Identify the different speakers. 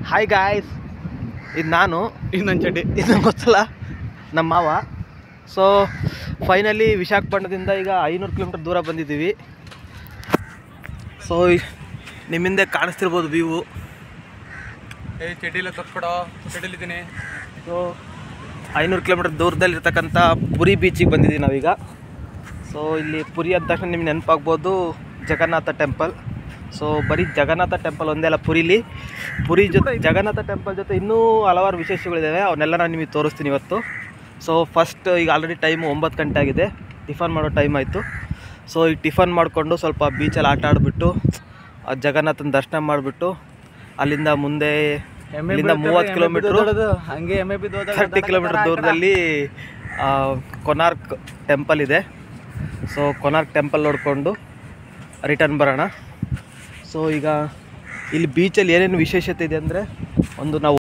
Speaker 1: Hi guys, ಇದು ನಾನು
Speaker 2: ಇನ್ನೊಂದು ಚಡ್ಡಿ
Speaker 1: ಇದು ಗೊತ್ತಲ್ಲ ನಮ್ಮ ಮಾವ. ಸೊ ಫೈನಲಿ ವಿಶಾಖಪಟ್ಟಣದಿಂದ ಈಗ 500 ಕಿಲೋಮೀಟರ್ ದೂರ ಬಂದಿದ್ದೀವಿ. ಸೊ ನಿಮ್ಮಿಂದ ಕಾಣಿಸ್ತಿರ್ಬೋದು ವ್ಯೂ.
Speaker 2: ಚಡ್ಡಿಲ್ಲ ತರ್ಸ್ಕೊಡೋ, ಚಡ್ಡಿಲಿದ್ದೀನಿ.
Speaker 1: ಸೊ 500 ಕಿಲೋಮೀಟರ್ ದೂರದಲ್ಲಿರ್ತಕ್ಕಂಥ ಪುರಿ ಬೀಚಿಗೆ ಬಂದಿದ್ದೀವಿ ನಾವೀಗ. ಸೊ ಇಲ್ಲಿ ಪುರಿ ಅಂದ ತಕ್ಷಣ ನಿಮ್ಗೆ ನೆನಪಾಗ್ಬೋದು ಜಗನ್ನಾಥ ಟೆಂಪಲ್. ಸೊ ಬರೀ ಜಗನ್ನಾಥ ಟೆಂಪಲ್ ಒಂದೇ ಅಲ್ಲ, ಪುರಿ ಜೊತೆ ಜಗನ್ನಾಥ ಟೆಂಪಲ್ ಜೊತೆ ಇನ್ನೂ ಹಲವಾರು ವಿಶೇಷಗಳಿದ್ದಾವೆ. ಅವನ್ನೆಲ್ಲ ನಾನು ನಿಮಗೆ ತೋರಿಸ್ತೀನಿ ಇವತ್ತು. ಸೊ ಫಸ್ಟ್ ಈಗ ಆಲ್ರೆಡಿ ಟೈಮು 9 ಗಂಟೆ ಆಗಿದೆ, ಟಿಫನ್ ಮಾಡೋ ಟೈಮ್ ಆಯಿತು. ಸೊ ಈಗ ಟಿಫನ್ ಮಾಡಿಕೊಂಡು ಸ್ವಲ್ಪ ಬೀಚಲ್ಲಿ ಆಟ ಆಡಿಬಿಟ್ಟು ಜಗನ್ನಾಥನ ದರ್ಶನ ಮಾಡಿಬಿಟ್ಟು ಅಲ್ಲಿಂದ ಮುಂದೆ ಇಲ್ಲಿಂದ 30 ಕಿಲೋಮೀಟ್ರು
Speaker 2: ಹಂಗೆ
Speaker 1: 30 ಕಿಲೋಮೀಟರ್ ದೂರದಲ್ಲಿ ಕೊನಾರ್ಕ್ ಟೆಂಪಲ್ ಇದೆ. ಸೊ ಕೊನಾರ್ಕ್ ಟೆಂಪಲ್ ನೋಡಿಕೊಂಡು ರಿಟರ್ನ್ ಬರೋಣ. ಸೊ ಈಗ ಇಲ್ಲಿ ಬೀಚಲ್ಲಿ ಏನೇನು ವಿಶೇಷತೆ ಇದೆ ಅಂದರೆ, ಒಂದು ನಾವು